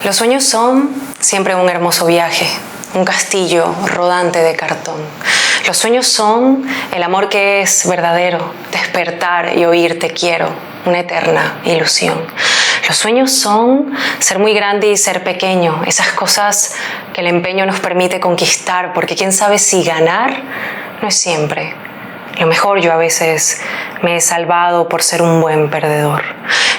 Los sueños son siempre un hermoso viaje, un castillo rodante de cartón. Los sueños son el amor que es verdadero, despertar y oír te quiero, una eterna ilusión. Los sueños son ser muy grande y ser pequeño, esas cosas que el empeño nos permite conquistar, porque quién sabe si ganar no es siempre. Lo mejor yo a veces me he salvado por ser un buen perdedor.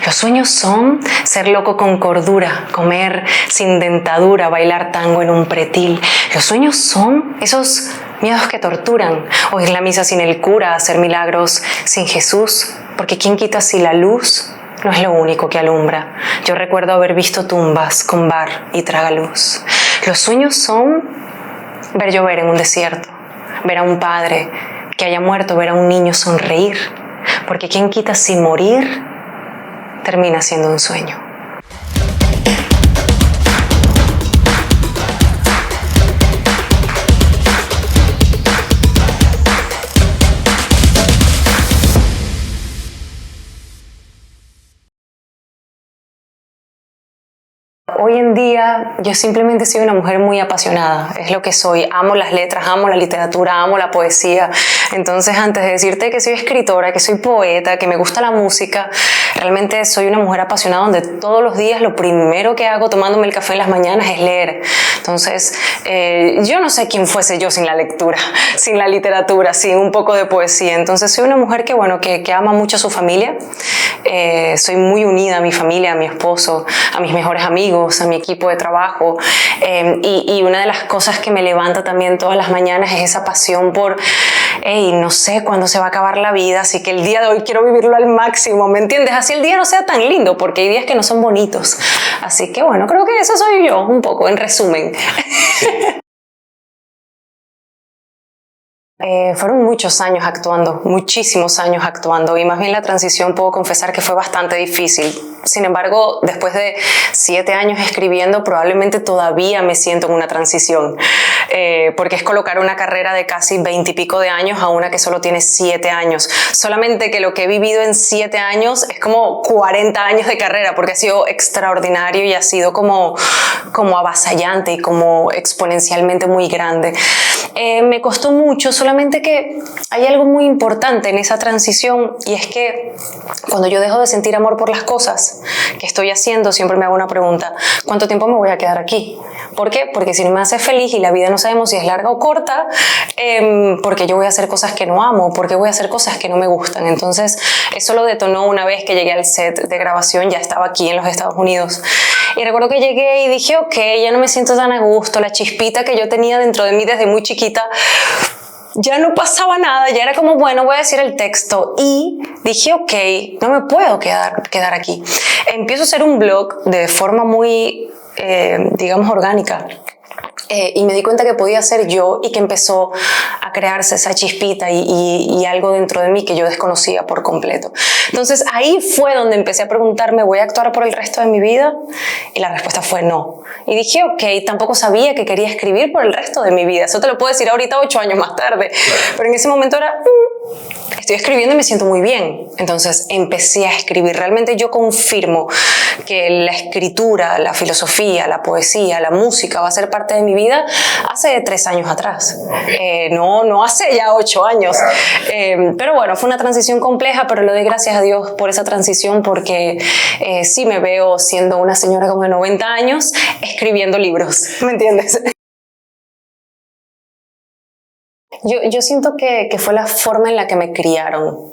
Los sueños son ser loco con cordura, comer sin dentadura, bailar tango en un pretil. Los sueños son esos miedos que torturan, oír la misa sin el cura, hacer milagros sin Jesús, porque quién quita si la luz no es lo único que alumbra. Yo recuerdo haber visto tumbas con bar y tragaluz. Los sueños son ver llover en un desierto, ver a un padre que haya muerto, ver a un niño sonreír, porque quién quita si morir termina siendo un sueño. Hoy en día yo simplemente soy una mujer muy apasionada, es lo que soy. Amo las letras, amo la literatura, amo la poesía. Entonces, antes de decirte que soy escritora, que soy poeta, que me gusta la música, realmente soy una mujer apasionada donde todos los días lo primero que hago tomándome el café en las mañanas es leer. Entonces, yo no sé quién fuese yo sin la lectura, sin la literatura, sin un poco de poesía. Entonces, soy una mujer que ama mucho a su familia. Soy muy unida a mi familia, a mi esposo, a mis mejores amigos, a mi equipo de trabajo, y una de las cosas que me levanta también todas las mañanas es esa pasión por, no sé cuándo se va a acabar la vida, así que el día de hoy quiero vivirlo al máximo, ¿me entiendes? Así el día no sea tan lindo, porque hay días que no son bonitos. Así que bueno, creo que eso soy yo, un poco, en resumen. Fueron muchos años actuando, muchísimos años actuando, y más bien la transición puedo confesar que fue bastante difícil. Sin embargo, después de 7 años escribiendo, probablemente todavía me siento en una transición, porque es colocar una carrera de casi 20 y pico de años a una que solo tiene 7 años. Solamente que lo que he vivido en 7 años es como 40 años de carrera, porque ha sido extraordinario y ha sido como avasallante y como exponencialmente muy grande. Me costó mucho, solamente que hay algo muy importante en esa transición, y es que cuando yo dejo de sentir amor por las cosas que estoy haciendo, siempre me hago una pregunta: ¿cuánto tiempo me voy a quedar aquí? ¿Por qué? Porque si no me hace feliz y la vida no sabemos si es larga o corta, porque yo voy a hacer cosas que no amo, porque voy a hacer cosas que no me gustan. Entonces eso lo detonó una vez que llegué al set de grabación. Ya estaba aquí en los Estados Unidos y recuerdo que llegué y dije: ok, ya no me siento tan a gusto, la chispita que yo tenía dentro de mí desde muy chiquita, ya no pasaba nada, ya era como, bueno, voy a decir el texto. Y dije: ok, no me puedo quedar aquí. Empiezo a hacer un blog de forma muy, digamos, orgánica. Y me di cuenta que podía ser yo, y que empezó a crearse esa chispita y algo dentro de mí que yo desconocía por completo. Entonces ahí fue donde empecé a preguntarme: ¿voy a actuar por el resto de mi vida? Y la respuesta fue no. Y dije: ok, tampoco sabía que quería escribir por el resto de mi vida. Eso te lo puedo decir ahorita 8 años más tarde. Pero en ese momento era, estoy escribiendo y me siento muy bien. Entonces empecé a escribir. Realmente yo confirmo que la escritura, la filosofía, la poesía, la música va a ser parte de mi vida hace 3 años atrás. No hace ya 8 años. Pero bueno, fue una transición compleja, pero le doy gracias a Dios por esa transición, porque sí me veo siendo una señora como de 90 años escribiendo libros, ¿me entiendes? Yo siento que fue la forma en la que me criaron.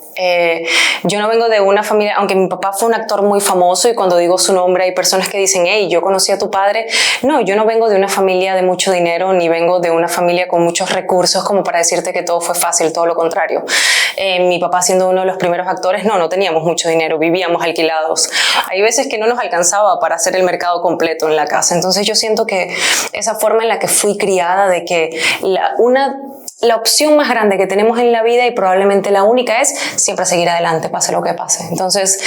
Yo no vengo de una familia, aunque mi papá fue un actor muy famoso, y cuando digo su nombre hay personas que dicen: hey, yo conocí a tu padre. No, yo no vengo de una familia de mucho dinero, ni vengo de una familia con muchos recursos como para decirte que todo fue fácil, todo lo contrario. Mi papá, siendo uno de los primeros actores, no teníamos mucho dinero, vivíamos alquilados. Hay veces que no nos alcanzaba para hacer el mercado completo en la casa. Entonces yo siento que esa forma en la que fui criada, de que una la opción más grande que tenemos en la vida y probablemente la única es siempre seguir adelante, pase lo que pase. Entonces,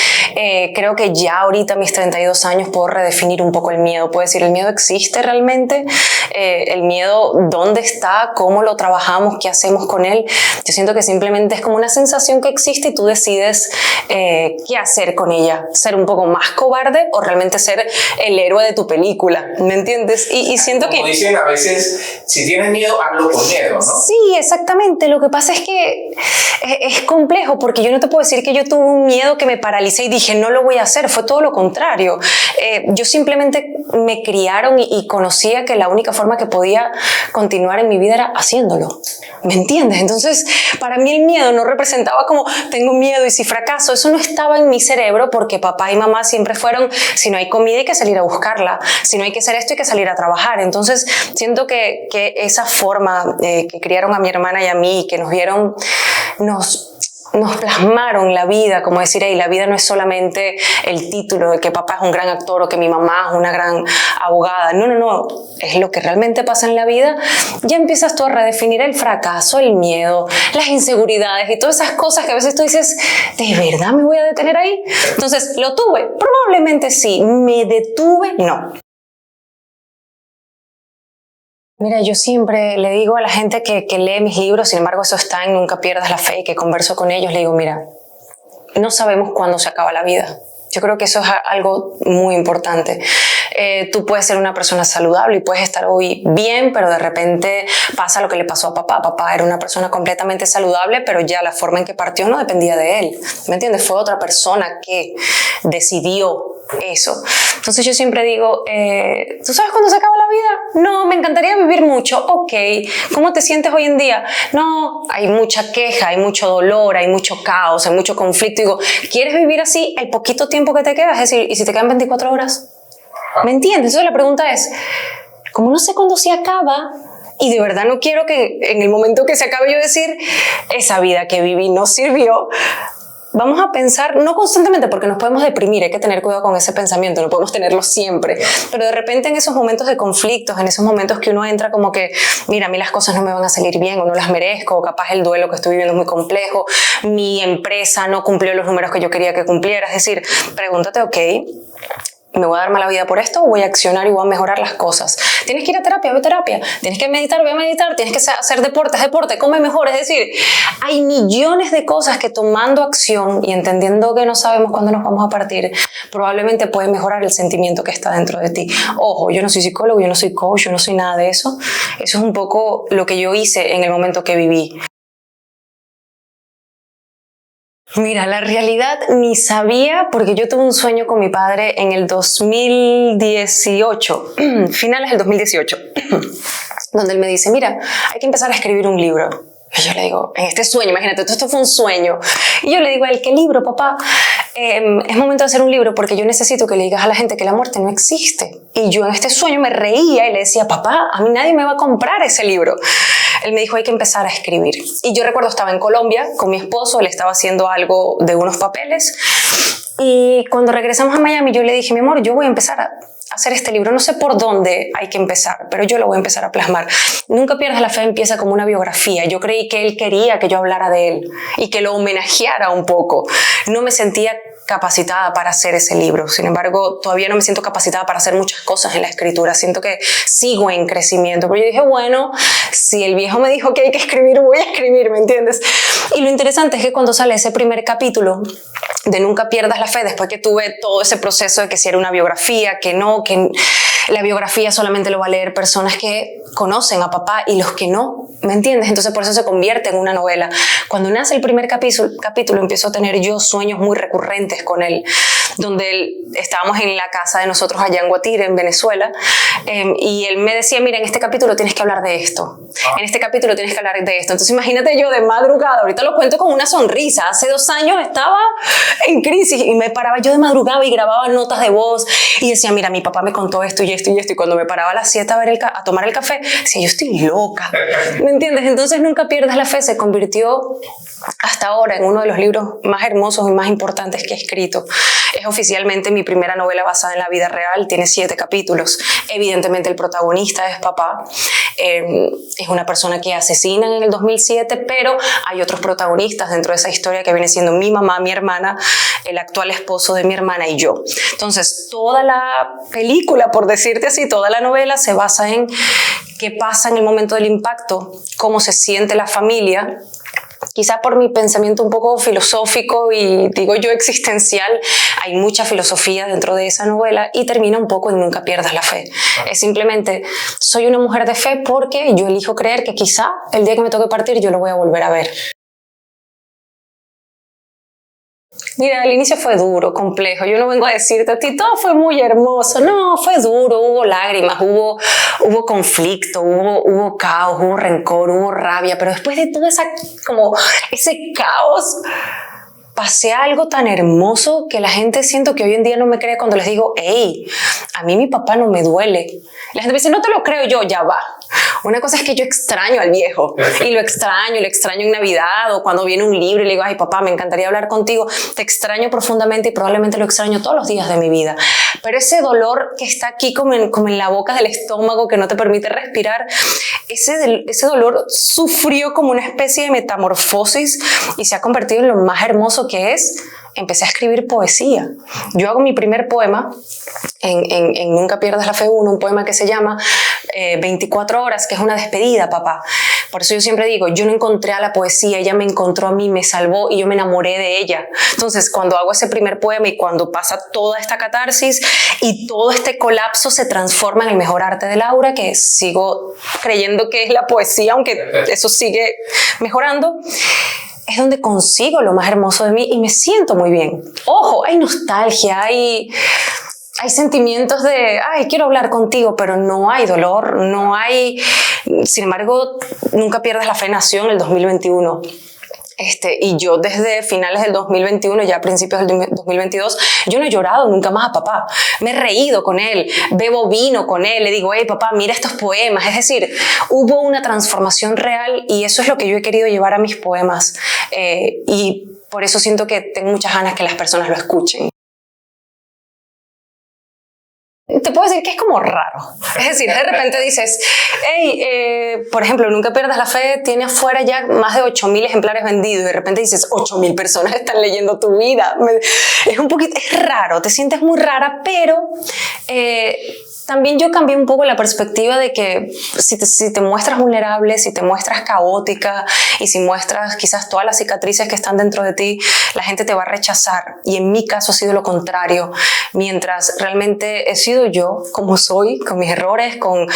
creo que ya ahorita a mis 32 años puedo redefinir un poco el miedo. Puedo decir, ¿el miedo existe realmente? ¿El miedo dónde está? ¿Cómo lo trabajamos? ¿Qué hacemos con él? Yo siento que simplemente es como una sensación que existe y tú decides qué hacer con ella. ¿Ser un poco más cobarde o realmente ser el héroe de tu película? ¿Me entiendes? Y siento como que... dicen a veces, si tienes miedo, hazlo con miedo, ¿no? Sí, exactamente. Lo que pasa es que es complejo porque yo no te puedo decir que yo tuve un miedo que me paralicé y dije no lo voy a hacer. Fue todo lo contrario. Yo simplemente me criaron y conocía que la única forma que podía continuar en mi vida era haciéndolo. ¿Me entiendes? Entonces, para mí el miedo no representaba como tengo miedo y si fracaso. Eso no estaba en mi cerebro porque papá y mamá siempre fueron, si no hay comida hay que salir a buscarla. Si no hay que hacer esto hay que salir a trabajar. Entonces, siento que esa forma que criaron a mi hermana y a mí, que nos vieron, nos plasmaron la vida, como decir, hey, la vida no es solamente el título de que papá es un gran actor o que mi mamá es una gran abogada. No, es lo que realmente pasa en la vida. Ya empiezas tú a redefinir el fracaso, el miedo, las inseguridades y todas esas cosas que a veces tú dices, ¿de verdad me voy a detener ahí? Entonces, ¿lo tuve? Probablemente sí. ¿Me detuve? No. Mira, yo siempre le digo a la gente que lee mis libros, sin embargo eso está en Nunca pierdas la fe, que converso con ellos, le digo, mira, no sabemos cuándo se acaba la vida. Yo creo que eso es algo muy importante. Tú puedes ser una persona saludable y puedes estar hoy bien, pero de repente pasa lo que le pasó a papá. Papá era una persona completamente saludable, pero ya la forma en que partió no dependía de él. ¿Me entiendes? Fue otra persona que decidió eso. Entonces yo siempre digo, ¿tú sabes cuándo se acaba la vida? No, me encantaría vivir mucho. Ok, ¿cómo te sientes hoy en día? No, hay mucha queja, hay mucho dolor, hay mucho caos, hay mucho conflicto. Digo, ¿quieres vivir así el poquito tiempo que te queda? Es decir, ¿y si te quedan 24 horas? ¿Me entiendes? Entonces la pregunta es, como no sé cuándo se acaba, y de verdad no quiero que en el momento que se acabe yo decir, esa vida que viví no sirvió, vamos a pensar, no constantemente porque nos podemos deprimir, hay que tener cuidado con ese pensamiento, no podemos tenerlo siempre, pero de repente en esos momentos de conflictos, en esos momentos que uno entra como que, mira, a mí las cosas no me van a salir bien o no las merezco, o capaz el duelo que estoy viviendo es muy complejo, mi empresa no cumplió los números que yo quería que cumpliera, es decir, pregúntate, ok, ¿me voy a dar mala vida por esto o voy a accionar y voy a mejorar las cosas? ¿Tienes que ir a terapia? Ve a terapia. ¿Tienes que meditar? Ve a meditar. ¿Tienes que hacer deporte? Haz deporte. Come mejor. Es decir, hay millones de cosas que tomando acción y entendiendo que no sabemos cuándo nos vamos a partir, probablemente puede mejorar el sentimiento que está dentro de ti. Ojo, yo no soy psicólogo, yo no soy coach, yo no soy nada de eso. Eso es un poco lo que yo hice en el momento que viví. Mira, la realidad ni sabía porque yo tuve un sueño con mi padre en el 2018, finales del 2018, donde él me dice, mira, hay que empezar a escribir un libro. Y yo le digo, en este sueño, imagínate, esto fue un sueño. Y yo le digo a él, ¿qué libro, papá? Es momento de hacer un libro porque yo necesito que le digas a la gente que la muerte no existe. Y yo en este sueño me reía y le decía, papá, a mí nadie me va a comprar ese libro. Él me dijo, hay que empezar a escribir. Y yo recuerdo, estaba en Colombia con mi esposo, él estaba haciendo algo de unos papeles. Y cuando regresamos a Miami, yo le dije, mi amor, yo voy a empezar a hacer este libro. No sé por dónde hay que empezar, pero yo lo voy a empezar a plasmar. Nunca pierdas la fe empieza como una biografía. Yo creí que él quería que yo hablara de él y que lo homenajeara un poco. No me sentía capacitada para hacer ese libro. Sin embargo, todavía no me siento capacitada para hacer muchas cosas en la escritura. Siento que sigo en crecimiento. Pero yo dije, bueno, si el viejo me dijo que hay que escribir, voy a escribir, ¿me entiendes? Y lo interesante es que cuando sale ese primer capítulo de Nunca pierdas la fe, después que tuve todo ese proceso de que si era una biografía, que no, que la biografía solamente lo va a leer personas que conocen a papá y los que no, ¿me entiendes? Entonces por eso se convierte en una novela. Cuando nace el primer capítulo empiezo a tener yo sueños muy recurrentes con él, donde estábamos en la casa de nosotros allá en Guatire, en Venezuela, y él me decía, mira, en este capítulo tienes que hablar de esto, en este capítulo tienes que hablar de esto. Entonces imagínate yo de madrugada, ahorita lo cuento con una sonrisa, hace 2 años estaba en crisis y me paraba yo de madrugada y grababa notas de voz y decía, mira, mi papá me contó esto y esto y esto, y cuando me paraba a las 7 a tomar el café, decía, yo estoy loca, ¿me entiendes? Entonces Nunca pierdas la fe se convirtió hasta ahora en uno de los libros más hermosos y más importantes que he escrito. Es oficialmente mi primera novela basada en la vida real, tiene 7 capítulos. Evidentemente el protagonista es papá. es una persona que asesinan en el 2007, pero hay otros protagonistas dentro de esa historia que viene siendo mi mamá, mi hermana, el actual esposo de mi hermana y yo. Entonces, toda la película, por decirte así, toda la novela se basa en qué pasa en el momento del impacto, cómo se siente la familia. Quizás por mi pensamiento un poco filosófico y digo yo existencial, hay mucha filosofía dentro de esa novela y termina un poco en nunca pierdas la fe. Es simplemente, soy una mujer de fe porque yo elijo creer que quizá el día que me toque partir yo lo voy a volver a ver. Mira, el inicio fue duro, complejo. Yo no vengo a decirte a ti, todo fue muy hermoso. No, fue duro, hubo lágrimas, hubo conflicto, hubo caos, hubo rencor, hubo rabia. Pero después de todo ese caos, pasé a algo tan hermoso que la gente siento que hoy en día no me cree cuando les digo, hey, a mí mi papá no me duele. La gente me dice, no te lo creo yo, ya va. Una cosa es que yo extraño al viejo y lo extraño en Navidad o cuando viene un libro y le digo, ay papá, me encantaría hablar contigo, te extraño profundamente y probablemente lo extraño todos los días de mi vida. Pero ese dolor que está aquí como en la boca del estómago que no te permite respirar, ese dolor sufrió como una especie de metamorfosis y se ha convertido en lo más hermoso que es. Empecé a escribir poesía. Yo hago mi primer poema en Nunca pierdas la fe 1, un poema que se llama 24 horas, que es una despedida, papá. Por eso yo siempre digo, yo no encontré a la poesía, ella me encontró a mí, me salvó y yo me enamoré de ella. Entonces, cuando hago ese primer poema y cuando pasa toda esta catarsis y todo este colapso se transforma en el mejor arte de Laura, que sigo creyendo que es la poesía, aunque eso sigue mejorando, es donde consigo lo más hermoso de mí y me siento muy bien. Ojo, hay nostalgia, hay sentimientos de, ay, quiero hablar contigo, pero no hay dolor, no hay. Sin embargo, Nunca pierdas la fe nació en el 2021. Y yo desde finales del 2021, ya a principios del 2022, yo no he llorado nunca más a papá. Me he reído con él, bebo vino con él, le digo, hey papá, mira estos poemas. Es decir, hubo una transformación real y eso es lo que yo he querido llevar a mis poemas. Y por eso siento que tengo muchas ganas que las personas lo escuchen. Te puedo decir que es como raro. Es decir, de repente dices, hey, por ejemplo, Nunca pierdas la fe tiene afuera ya más de 8.000 ejemplares vendidos y de repente dices, 8.000 personas están leyendo tu vida. Es raro, te sientes muy rara, pero también yo cambié un poco la perspectiva de que si te muestras vulnerable, si te muestras caótica y si muestras quizás todas las cicatrices que están dentro de ti, la gente te va a rechazar. Y en mi caso ha sido lo contrario. Mientras realmente he sido yo como soy, con mis errores, con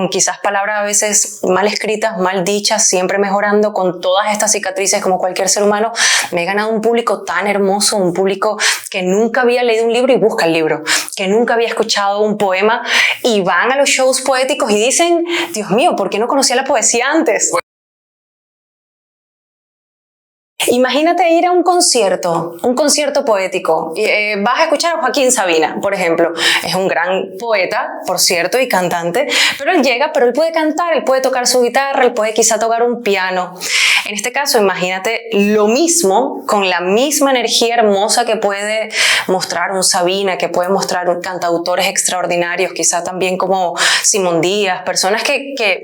quizás palabras a veces mal escritas, mal dichas, siempre mejorando, con todas estas cicatrices como cualquier ser humano, me he ganado un público tan hermoso, un público que nunca había leído un libro y busca el libro, que nunca había escuchado un poema y van a los shows poéticos y dicen, Dios mío, ¿por qué no conocía la poesía antes? Imagínate ir a un concierto poético. Vas a escuchar a Joaquín Sabina, por ejemplo. Es un gran poeta, por cierto, y cantante, pero él llega, pero él puede cantar, él puede tocar su guitarra, él puede quizá tocar un piano. En este caso, imagínate lo mismo, con la misma energía hermosa que puede mostrar un Sabina, que puede mostrar cantautores extraordinarios, quizá también como Simón Díaz, personas que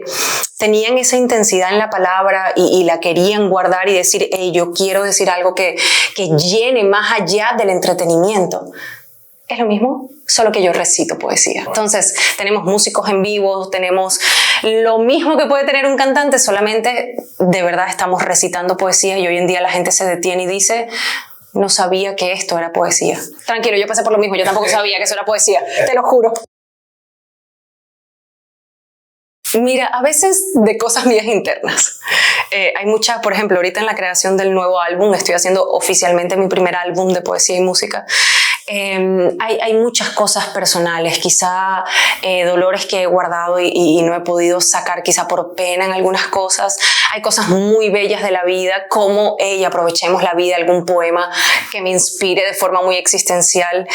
tenían esa intensidad en la palabra y la querían guardar y decir, hey, yo quiero decir algo que llene más allá del entretenimiento. Es lo mismo, solo que yo recito poesía. Entonces, tenemos músicos en vivo, tenemos lo mismo que puede tener un cantante, solamente de verdad estamos recitando poesía y hoy en día la gente se detiene y dice, no sabía que esto era poesía. Tranquilo, yo pasé por lo mismo, yo tampoco sabía que eso era poesía, te lo juro. Mira, a veces de cosas mías internas. Hay muchas, por ejemplo, ahorita en la creación del nuevo álbum, estoy haciendo oficialmente mi primer álbum de poesía y música. Hay muchas cosas personales, quizá dolores que he guardado y no he podido sacar, quizá por pena en algunas cosas. Hay cosas muy bellas de la vida, como aprovechemos la vida, algún poema que me inspire de forma muy existencial.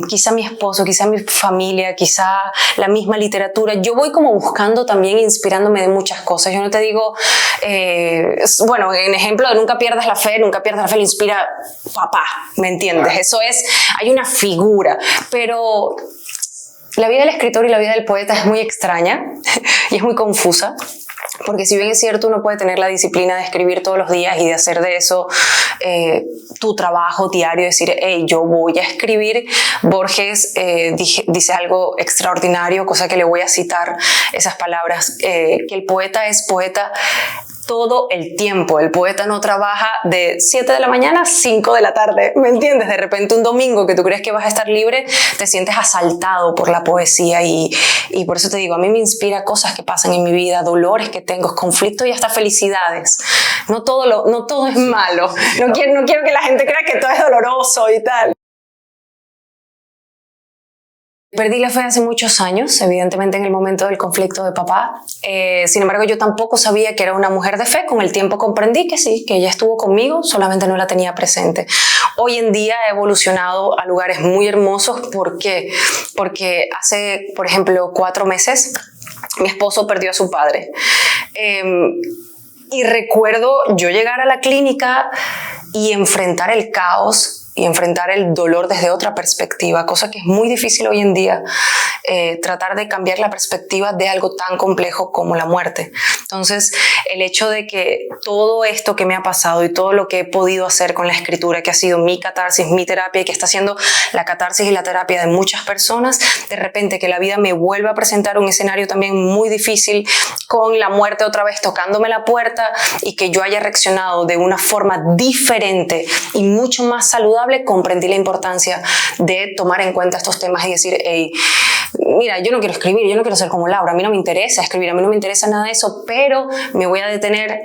Quizá mi esposo, quizá mi familia, quizá la misma literatura. Yo voy como buscando también, inspirándome de muchas cosas. Yo no te digo, bueno, en ejemplo de Nunca pierdas la fe le inspira papá, ¿me entiendes? Eso es, hay una figura, pero La vida del escritor y la vida del poeta es muy extraña y es muy confusa. Porque si bien es cierto, uno puede tener la disciplina de escribir todos los días y de hacer de eso tu trabajo diario, decir, hey, yo voy a escribir. Borges dice algo extraordinario, cosa que le voy a citar esas palabras, que el poeta es poeta todo el tiempo. El poeta no trabaja de 7 de la mañana a 5 de la tarde, ¿me entiendes? De repente un domingo que tú crees que vas a estar libre, te sientes asaltado por la poesía y por eso te digo, a mí me inspira cosas que pasan en mi vida, dolores que tengo, conflictos y hasta felicidades. No todo es malo. No quiero que la gente crea que todo es doloroso y tal. Perdí la fe hace muchos años, evidentemente en el momento del conflicto de papá. Sin embargo, yo tampoco sabía que era una mujer de fe. Con el tiempo comprendí que sí, que ella estuvo conmigo, solamente no la tenía presente. Hoy en día he evolucionado a lugares muy hermosos. ¿Por qué? Porque hace, por ejemplo, 4 meses, mi esposo perdió a su padre. Y recuerdo yo llegar a la clínica y enfrentar el caos y enfrentar el dolor desde otra perspectiva, cosa que es muy difícil hoy en día, tratar de cambiar la perspectiva de algo tan complejo como la muerte. Entonces, el hecho de que todo esto que me ha pasado y todo lo que he podido hacer con la escritura, que ha sido mi catarsis, mi terapia, y que está siendo la catarsis y la terapia de muchas personas, de repente que la vida me vuelve a presentar un escenario también muy difícil, con la muerte otra vez tocándome la puerta, y que yo haya reaccionado de una forma diferente y mucho más saludable, comprendí la importancia de tomar en cuenta estos temas y decir, hey, mira, yo no quiero escribir, yo no quiero ser como Laura, a mí no me interesa escribir, a mí no me interesa nada de eso, pero me voy a detener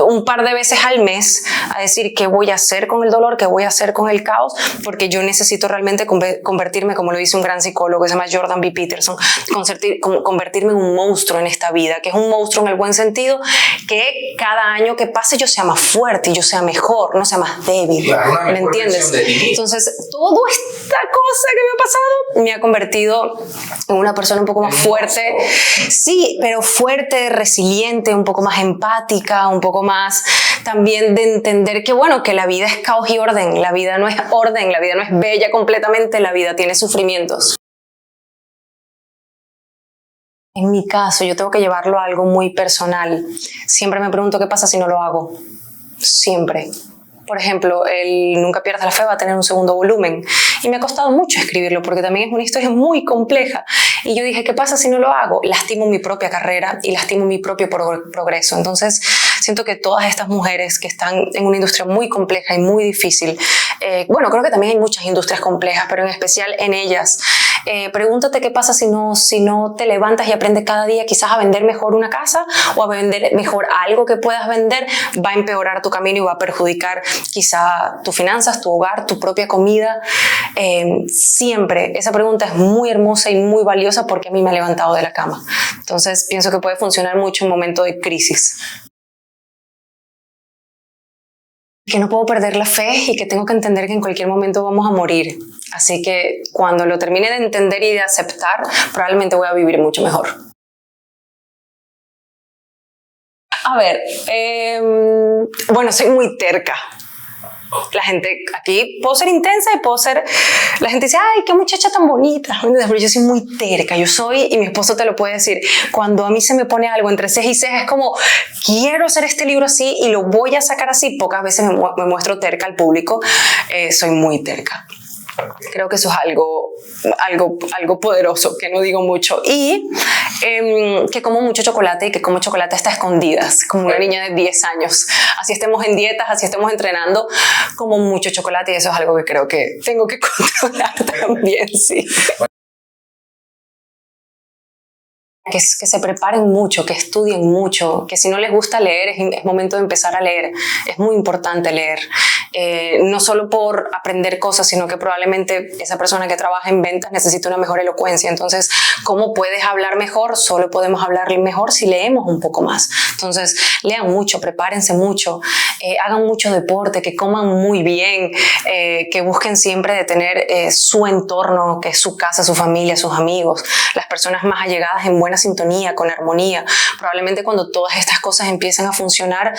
un par de veces al mes a decir qué voy a hacer con el dolor, qué voy a hacer con el caos, porque yo necesito realmente convertirme, como lo dice un gran psicólogo que se llama Jordan B. Peterson, convertirme en un monstruo en esta vida, que es un monstruo en el buen sentido, que cada año que pase yo sea más fuerte y yo sea mejor, no sea más débil. Claro, ¿Me entiendes? Entonces, toda esta cosa que me ha pasado me ha convertido en una persona un poco más fuerte. Sí, pero fuerte, resiliente, un poco más empática, un poco más también de entender que, bueno, que la vida es caos y orden. La vida no es orden, la vida no es bella completamente, la vida tiene sufrimientos. En mi caso, yo tengo que llevarlo a algo muy personal. Siempre me pregunto qué pasa si no lo hago. Siempre. Por ejemplo, el Nunca pierdas la fe va a tener un segundo volumen y me ha costado mucho escribirlo porque también es una historia muy compleja y yo dije, ¿qué pasa si no lo hago? Lastimo mi propia carrera y lastimo mi propio progreso. Entonces siento que todas estas mujeres que están en una industria muy compleja y muy difícil, bueno, creo que también hay muchas industrias complejas, pero en especial en ellas, pregúntate qué pasa si no te levantas y aprendes cada día quizás a vender mejor una casa o a vender mejor algo que puedas vender. Va a empeorar tu camino y va a perjudicar quizá tus finanzas, tu hogar, tu propia comida. Siempre esa pregunta es muy hermosa y muy valiosa porque a mí me ha levantado de la cama. Entonces pienso que puede funcionar mucho en momentos de crisis. Que no puedo perder la fe y que tengo que entender que en cualquier momento vamos a morir. Así que cuando lo termine de entender y de aceptar, probablemente voy a vivir mucho mejor. A ver, bueno, soy muy terca. La gente aquí, puedo ser intensa y puedo ser... La gente dice, ay, qué muchacha tan bonita. Pero yo soy muy terca, yo soy, y mi esposo te lo puede decir, cuando a mí se me pone algo entre ceja y ceja, es como, quiero hacer este libro así y lo voy a sacar así. Pocas veces me muestro terca al público, soy muy terca. Creo que eso es algo poderoso, que no digo mucho. Y que como mucho chocolate y que como chocolate hasta escondidas, como una niña de 10 años. Así estemos en dietas, así estemos entrenando, como mucho chocolate, y eso es algo que creo que tengo que controlar también, sí. Que se preparen mucho, que estudien mucho, que si no les gusta leer, es momento de empezar a leer. Es muy importante leer. No solo por aprender cosas, sino que probablemente esa persona que trabaja en ventas necesita una mejor elocuencia. Entonces, ¿cómo puedes hablar mejor? Solo podemos hablar mejor si leemos un poco más. Entonces, lean mucho, prepárense mucho, hagan mucho deporte, que coman muy bien, que busquen siempre de tener su entorno, que es su casa, su familia, sus amigos, las personas más allegadas en buena sintonía, con armonía. Probablemente cuando todas estas cosas empiezan a funcionar,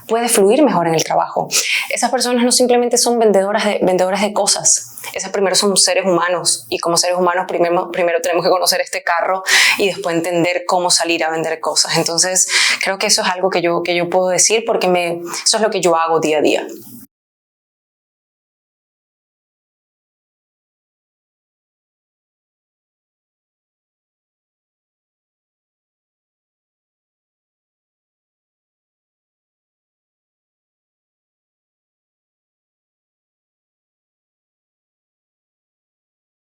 puede fluir mejor en el trabajo. Esas personas no simplemente son vendedoras de cosas. Esas primero son seres humanos y como seres humanos primero tenemos que conocer este carro y después entender cómo salir a vender cosas. Entonces creo que eso es algo que yo puedo decir porque eso es lo que yo hago día a día.